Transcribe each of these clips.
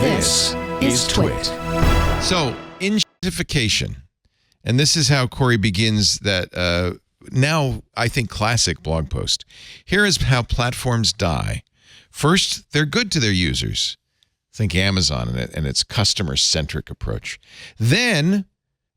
This is TWiT. So, enshittification. And this is how Cory begins that now, I think, classic blog post. Here is how platforms die. First, they're good to their users. Think Amazon and its customer-centric approach. Then,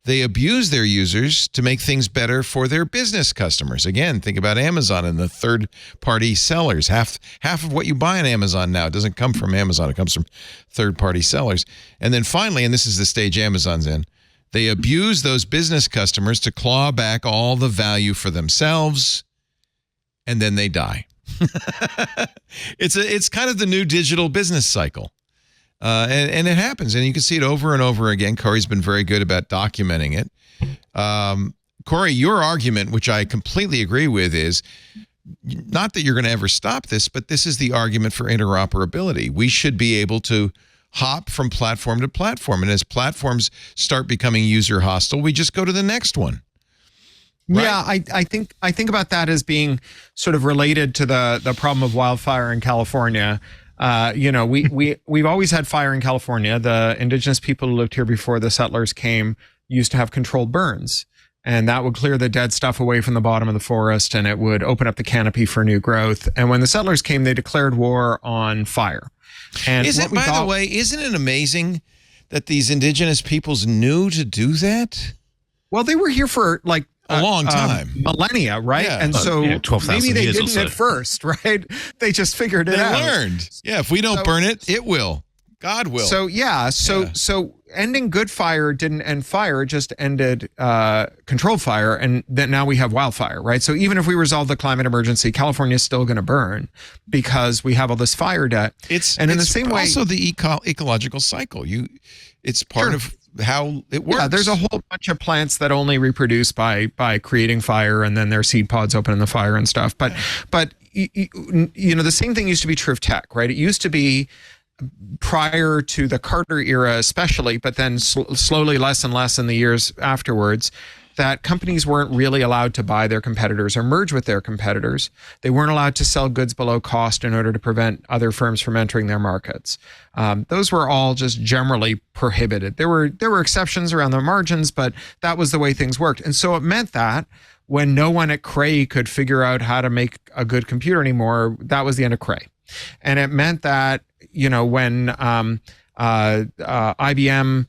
they abuse their users to make things better for their business customers. Again, think about Amazon and the third-party sellers. Half of what you buy on Amazon now doesn't come from Amazon. It comes from third-party sellers. And then finally, and this is the stage Amazon's in, they abuse those business customers to claw back all the value for themselves, and then they die. It's kind of the new digital business cycle. And it happens, and you can see it over and over again. Cory's been very good about documenting it. Cory, your argument, which I completely agree with, is not that you're going to ever stop this, but this is the argument for interoperability. We should be able to hop from platform to platform, and as platforms start becoming user hostile, we just go to the next one. Right? Yeah, I think about that as being sort of related to the problem of wildfire in California. We've always had fire in California. The indigenous people who lived here before the settlers came used to have controlled burns, and that would clear the dead stuff away from the bottom of the forest, and it would open up the canopy for new growth. And when the settlers came, they declared war on fire. And by the way, isn't it amazing that these indigenous peoples knew to do that? Well, they were here for like a long time, millennia, right? Yeah. And so maybe they didn't so. at first, right? They just figured it out. They learned. Yeah, if we don't burn it, it will. God will. So so ending good fire didn't end fire, it just ended controlled fire, and then now we have wildfire, right? So even if we resolve the climate emergency, California is still going to burn because we have all this fire debt. In the same way, also the ecological cycle. It's part of how it works. Yeah, there's a whole bunch of plants that only reproduce by creating fire, and then their seed pods open in the fire and stuff. But the same thing used to be true of tech, right? It used to be prior to the Carter era especially, but then slowly less and less in the years afterwards, that companies weren't really allowed to buy their competitors or merge with their competitors. They weren't allowed to sell goods below cost in order to prevent other firms from entering their markets. Those were all just generally prohibited. There were exceptions around the margins, but that was the way things worked. And so it meant that when no one at Cray could figure out how to make a good computer anymore, that was the end of Cray. And it meant that, when IBM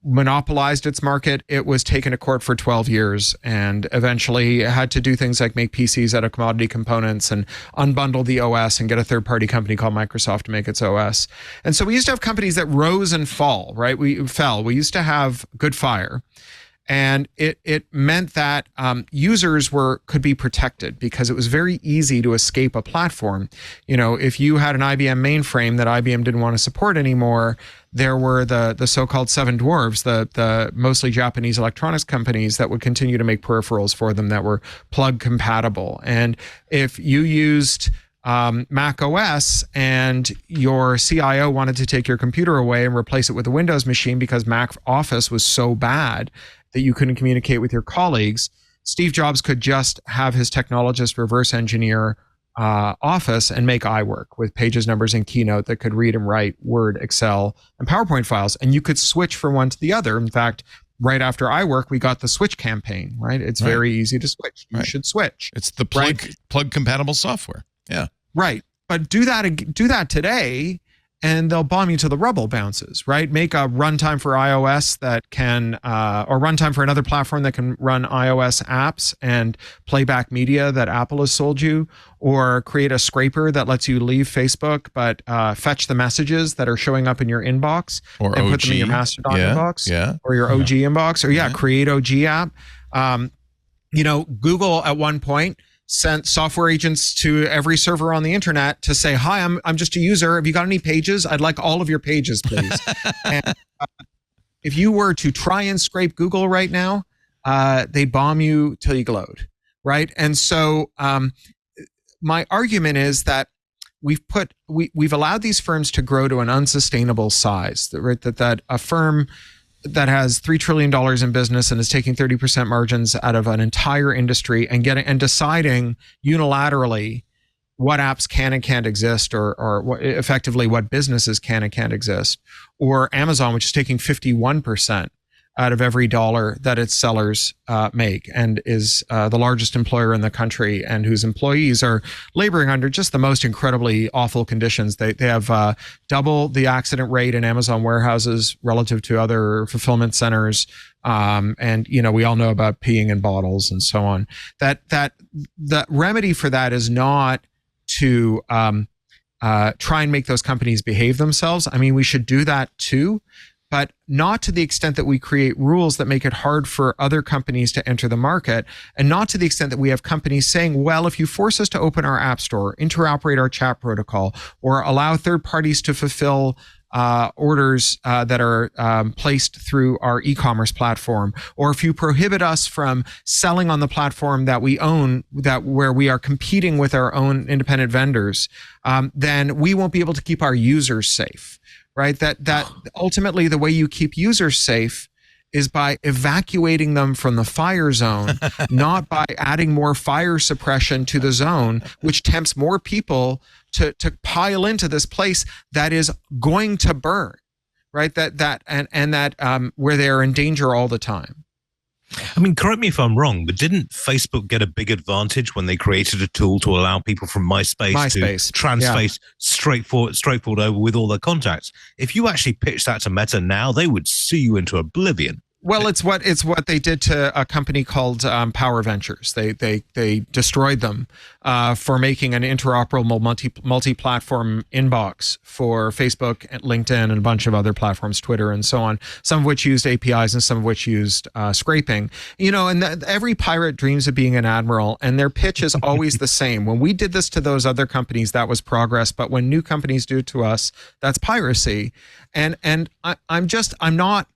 monopolized its market, it was taken to court for 12 years and eventually had to do things like make PCs out of commodity components and unbundle the OS and get a third-party company called Microsoft to make its OS. And so we used to have companies that rose and fall, right? We used to have good fire. And it meant that users could be protected because it was very easy to escape a platform. If you had an IBM mainframe that IBM didn't want to support anymore, there were the so-called seven dwarves, the mostly Japanese electronics companies that would continue to make peripherals for them that were plug compatible. And if you used Mac OS and your CIO wanted to take your computer away and replace it with a Windows machine because Mac Office was so bad that you couldn't communicate with your colleagues, Steve Jobs could just have his technologist reverse engineer Office and make iWork with pages, numbers, and Keynote that could read and write Word, Excel, and PowerPoint files. And you could switch from one to the other. In fact, right after iWork, we got the switch campaign, right? It's very easy to switch. You should switch. It's the plug compatible software. Yeah. Right. But do that today, and they'll bomb you till the rubble bounces, right? Make a runtime for iOS that can, or runtime for another platform that can run iOS apps and play back media that Apple has sold you, or create a scraper that lets you leave Facebook but fetch the messages that are showing up in your inbox and OG. Put them in your Mastodon inbox, or your OG inbox, or create OG app. Google at one point sent software agents to every server on the internet to say, hi, I'm just a user. Have you got any pages? I'd like all of your pages, please. And if you were to try and scrape Google right now, they bomb you till you glowed, right? And so my argument is that we've allowed these firms to grow to an unsustainable size, right? That a firm that has $3 trillion in business and is taking 30% margins out of an entire industry and deciding unilaterally what apps can and can't exist, or effectively what businesses can and can't exist, or Amazon, which is taking 51% out of every dollar that its sellers make, and is the largest employer in the country, and whose employees are laboring under just the most incredibly awful conditions. They have double the accident rate in Amazon warehouses relative to other fulfillment centers. And we all know about peeing in bottles and so on. That the remedy for that is not to try and make those companies behave themselves. I mean, we should do that too, but not to the extent that we create rules that make it hard for other companies to enter the market, and not to the extent that we have companies saying, well, if you force us to open our app store, interoperate our chat protocol, or allow third parties to fulfill orders that are placed through our e-commerce platform, or if you prohibit us from selling on the platform that we own, where we are competing with our own independent vendors, then we won't be able to keep our users safe. Right? That ultimately the way you keep users safe is by evacuating them from the fire zone, not by adding more fire suppression to the zone, which tempts more people to pile into this place that is going to burn, right? That where they're in danger all the time. I mean, correct me if I'm wrong, but didn't Facebook get a big advantage when they created a tool to allow people from MySpace to transface straightforward over with all their contacts? If you actually pitch that to Meta now, they would sue you into oblivion. Well, it's what they did to a company called Power Ventures. They destroyed them for making an interoperable multi-platform inbox for Facebook, LinkedIn, and a bunch of other platforms, Twitter, and so on. Some of which used APIs and some of which used scraping. And every pirate dreams of being an admiral, and their pitch is always the same. When we did this to those other companies, that was progress, but when new companies do it to us, that's piracy. And I'm not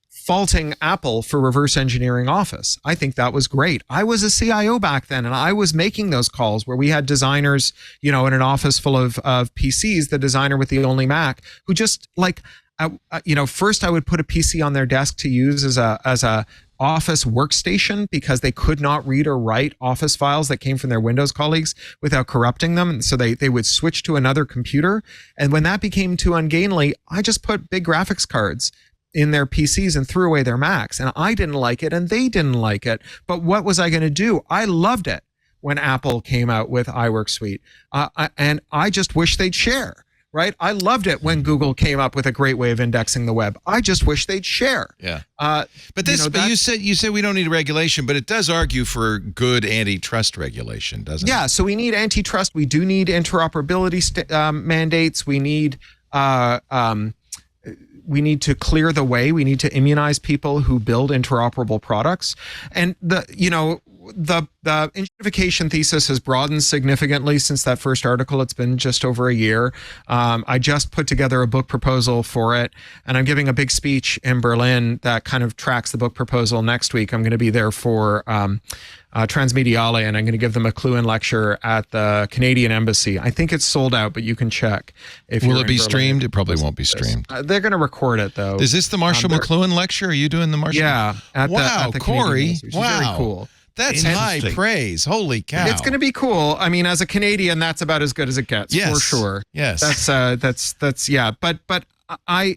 faulting Apple for reverse engineering Office. I think that was great. I was a CIO back then, and I was making those calls where we had designers, in an office full of PCs, the designer with the only Mac, who just first I would put a PC on their desk to use as a Office workstation because they could not read or write Office files that came from their Windows colleagues without corrupting them. And so they would switch to another computer. And when that became too ungainly, I just put big graphics cards in their PCs and threw away their Macs. And I didn't like it and they didn't like it. But what was I going to do? I loved it when Apple came out with iWork Suite. And I just wish they'd share, right? I loved it when Google came up with a great way of indexing the web. I just wish they'd share. Yeah. But you said we don't need regulation, but it does argue for good antitrust regulation, doesn't it? Yeah. So we need antitrust. We do need interoperability mandates. We need to clear the way. We need to immunize people who build interoperable products. And the enshittification thesis has broadened significantly since that first article. It's been just over a year. I just put together a book proposal for it, and I'm giving a big speech in Berlin that kind of tracks the book proposal next week. I'm going to be there for Transmediale, and I'm going to give them a clue-in lecture at the Canadian Embassy. I think it's sold out, but you can check. Will it be streamed? It probably won't be streamed. They're going to record it, though. Is this the Marshall McLuhan lecture? Are you doing the Marshall? Yeah. At the Cory. Wow. Very cool. That's high praise. Holy cow. It's going to be cool. I mean, as a Canadian, that's about as good as it gets, for sure. Yes. That's yeah. But I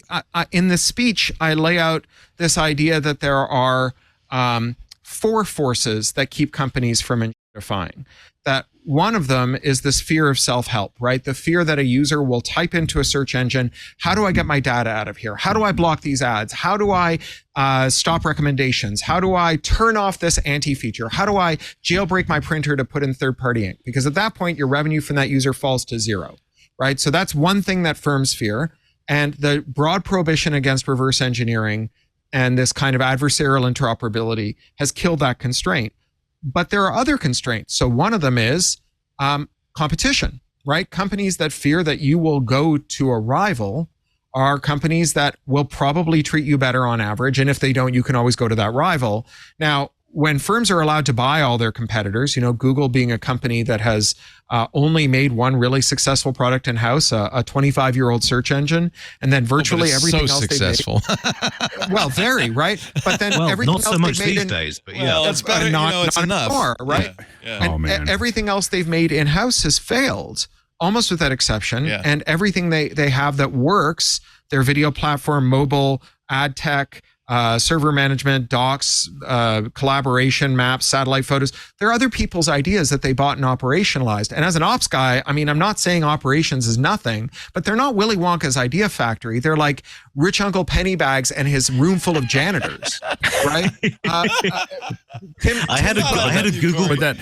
in the speech, I lay out this idea that there are 4 forces that keep companies from enshittifying. That one of them is this fear of self-help, right? The fear that a user will type into a search engine, how do I get my data out of here? How do I block these ads? How do I stop recommendations? How do I turn off this anti-feature? How do I jailbreak my printer to put in third-party ink? Because at that point, your revenue from that user falls to 0, right? So that's one thing that firms fear. And the broad prohibition against reverse engineering and this kind of adversarial interoperability has killed that constraint. But there are other constraints. So one of them is competition, right? Companies that fear that you will go to a rival are companies that will probably treat you better on average. And if they don't, you can always go to that rival. Now, when firms are allowed to buy all their competitors, Google being a company that has only made one really successful product in-house, a 25-year-old search engine, and then virtually everything else successful. Well, very, right? But then everything not else so much they've made these days, but yeah. That's better, it's enough. Anymore, right? Yeah. And Oh, man. everything else they've made in-house has failed, almost without exception. Yeah. And everything they have that works, their video platform, mobile, ad tech, server management, docs, collaboration, maps, satellite photos. They're other people's ideas that they bought and operationalized. And as an ops guy, I mean, I'm not saying operations is nothing, but they're not Willy Wonka's idea factory. They're like Rich Uncle Pennybags and his room full of janitors, right? I had a Google With that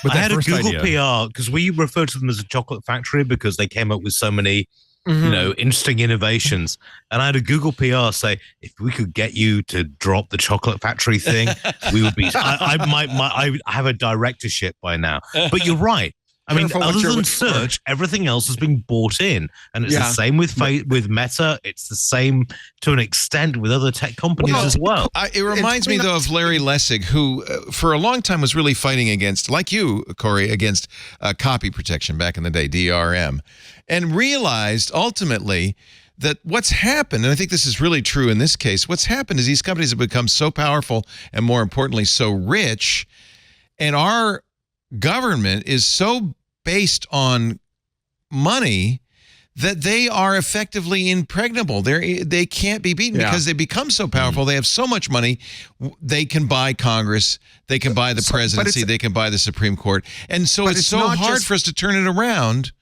I had a first Google idea. PR because we refer to them as a chocolate factory because they came up with so many interesting innovations. And I had a Google PR say, if we could get you to drop the chocolate factory thing, we would be. I have a directorship by now. But you're right. I mean, other than search, everything else has been bought in, and it's the same with Meta. It's the same to an extent with other tech companies as well. It reminds me, though, of Larry Lessig, who for a long time was really fighting against, like you, Cory, against copy protection back in the day, DRM, and realized ultimately that what's happened, and I think this is really true in this case, what's happened is these companies have become so powerful and, more importantly, so rich, and our government is so based on money that they are effectively impregnable. They can't be beaten because they become so powerful. They have so much money. They can buy Congress. They can buy the presidency. They can buy the Supreme Court. And so it's so hard for us to turn it around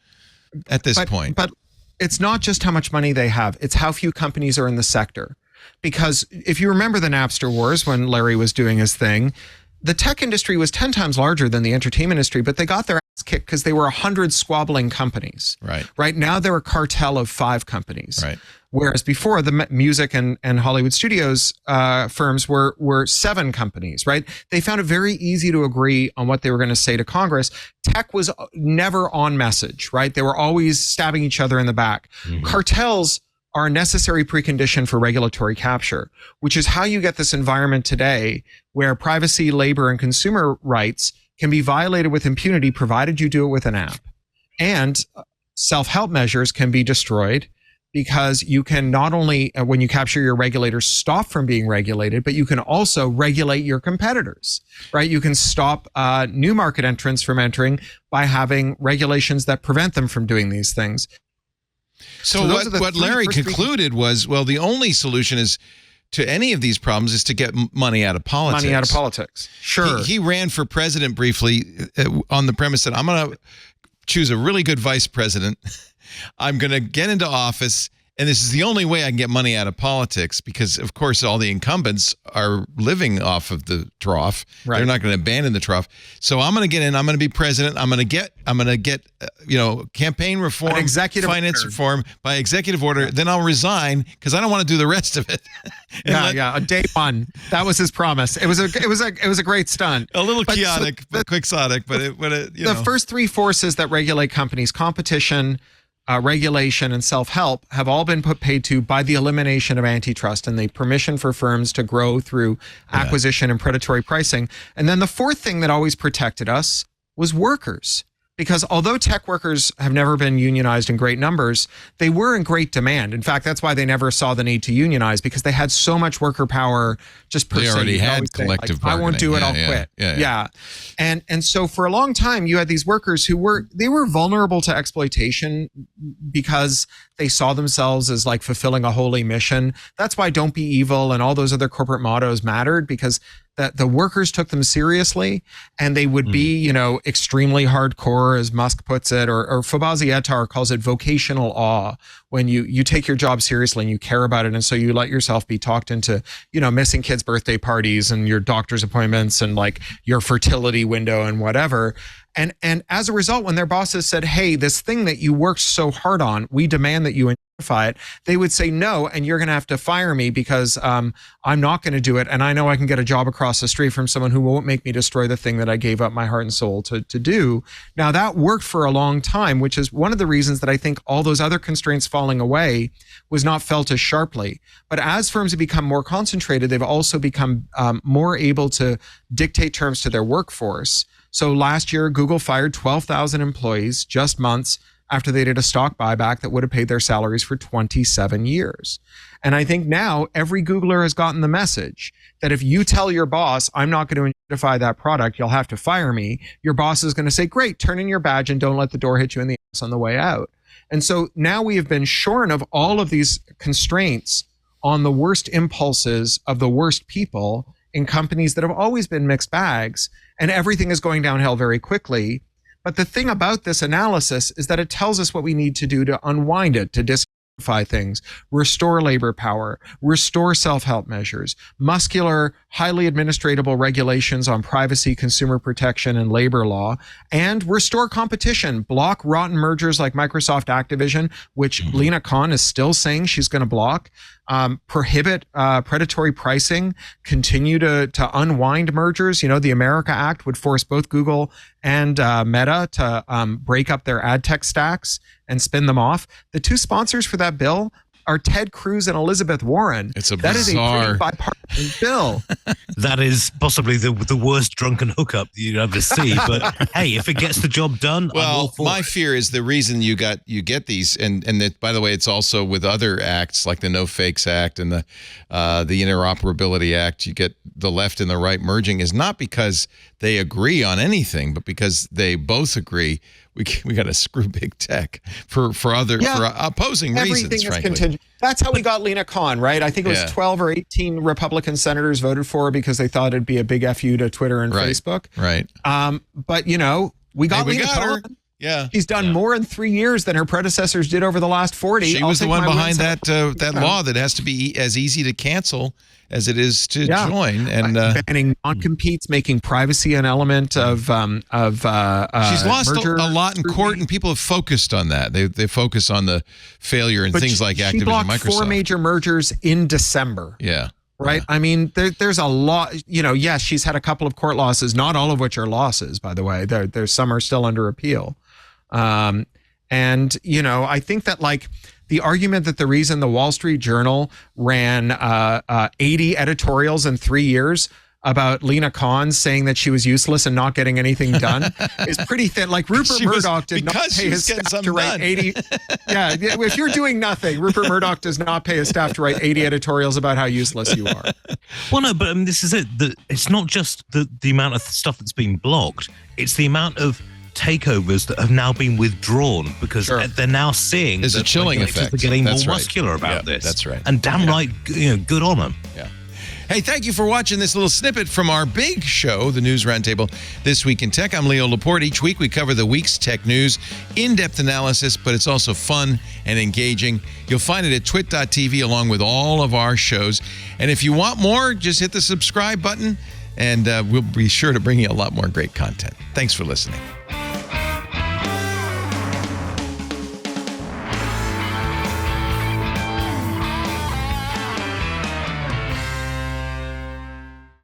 at this point. But it's not just how much money they have. It's how few companies are in the sector. Because if you remember the Napster wars when Larry was doing his thing, the tech industry was 10 times larger than the entertainment industry, but they got their ass kicked because they were 100 squabbling companies. Right now, they're a cartel of 5 companies. Whereas before, the music and Hollywood studios firms were 7 companies, right? They found it very easy to agree on what they were going to say to Congress. Tech was never on message, right? They were always stabbing each other in the back. Cartels are a necessary precondition for regulatory capture, which is how you get this environment today where privacy, labor, and consumer rights can be violated with impunity provided you do it with an app. And self-help measures can be destroyed because you can not only, when you capture your regulators, stop from being regulated, but you can also regulate your competitors, right? You can stop new market entrants from entering by having regulations that prevent them from doing these things. So what Larry concluded was, well, the only solution is to any of these problems is to get money out of politics. Money out of politics. Sure. He ran for president briefly on the premise that I'm going to choose a really good vice president. I'm going to get into office, and this is the only way I can get money out of politics because, of course, all the incumbents are living off of the trough. They're not going to abandon the trough. So I'm going to get in. I'm going to be president. I'm going to get campaign reform, finance reform by executive order. Then I'll resign because I don't want to do the rest of it. Day one. That was his promise. It was a great stunt. A little chaotic, but quixotic. The first 3 forces that regulate companies: competition, regulation, and self-help, have all been paid to by the elimination of antitrust and the permission for firms to grow through acquisition and predatory pricing. And then the 4th thing that always protected us was workers. Because although tech workers have never been unionized in great numbers, they were in great demand. In fact, that's why they never saw the need to unionize, because they had so much worker power just per se. They already had collective bargaining. I won't do it, I'll quit. Yeah. And so for a long time, you had these workers who were vulnerable to exploitation because they saw themselves as like fulfilling a holy mission. That's why Don't Be Evil and all those other corporate mottos mattered, because that the workers took them seriously, and they would be, extremely hardcore, as Musk puts it, or Fobazi Ettar calls it vocational awe, when you take your job seriously and you care about it. And so you let yourself be talked into, missing kids' birthday parties and your doctor's appointments and like your fertility window and whatever. And as a result, when their bosses said, hey, this thing that you worked so hard on, we demand that you it, they would say no, and you're going to have to fire me because I'm not going to do it. And I know I can get a job across the street from someone who won't make me destroy the thing that I gave up my heart and soul to do. Now, that worked for a long time, which is one of the reasons that I think all those other constraints falling away was not felt as sharply. But as firms have become more concentrated, they've also become more able to dictate terms to their workforce. So last year, Google fired 12,000 employees, just months after they did a stock buyback that would have paid their salaries for 27 years. And I think now every Googler has gotten the message that if you tell your boss, I'm not going to identify that product, you'll have to fire me, your boss is going to say, great, turn in your badge and don't let the door hit you in the ass on the way out. And so now we have been shorn of all of these constraints on the worst impulses of the worst people in companies that have always been mixed bags, and everything is going downhill very quickly. But the thing about this analysis is that it tells us what we need to do to unwind it, to disimplify things, restore labor power, restore self-help measures, muscular, highly administratable regulations on privacy, consumer protection, and labor law, and restore competition, block rotten mergers like Microsoft Activision, which Lena Khan is still saying she's going to block, prohibit predatory pricing, continue to unwind mergers. You know, the America Act would force both Google and Meta to break up their ad tech stacks and spin them off. The two sponsors for that bill are Ted Cruz and Elizabeth Warren. It's a that bizarre... is a pretty bipartisan bill. That is possibly the worst drunken hookup you'd ever see. But hey, if it gets the job done, well, my fear is the reason you get these, and that, by the way, it's also with other acts like the No Fakes Act and the Interoperability Act. You get the left and the right merging is not because they agree on anything, but because they both agree we got to screw big tech for opposing reasons, frankly. Contingent. That's how we got Lena Khan, right? I think it was 12 or 18 Republican senators voted for her because they thought it'd be a big FU to Twitter and Facebook. Right. But, you know, we got Lena Khan. Yeah. She's done more in 3 years than her predecessors did over the last 40. She was the one behind that law that has to be as easy to cancel as it is to join, and banning non-competes, making privacy an element of she's lost a lot in court, and people have focused on that. They focus on the failure and things like Activision, she blocked Microsoft. 4 major mergers in December. Yeah. Right. Yeah. I mean, there's a lot, you know, yes, she's had a couple of court losses, not all of which are losses, by the way. There's some are still under appeal. And, you know, I think that like the argument that the reason the Wall Street Journal ran 80 editorials in 3 years about Lena Khan saying that she was useless and not getting anything done is pretty thin. Like Rupert Murdoch did not pay his staff to write 80. Yeah, if you're doing nothing, Rupert Murdoch does not pay his staff to write 80 editorials about how useless you are. Well, no, but this is it. It's not just the amount of stuff that's been blocked. It's the amount of takeovers that have now been withdrawn because they're now seeing there's a chilling effect. They're getting more muscular about this. That's right. And damn right, you know, good on them. Yeah. Hey, thank you for watching this little snippet from our big show, the News Roundtable, This Week in Tech. I'm Leo Laporte. Each week we cover the week's tech news, in-depth analysis, but it's also fun and engaging. You'll find it at twit.tv along with all of our shows. And if you want more, just hit the subscribe button, and we'll be sure to bring you a lot more great content. Thanks for listening.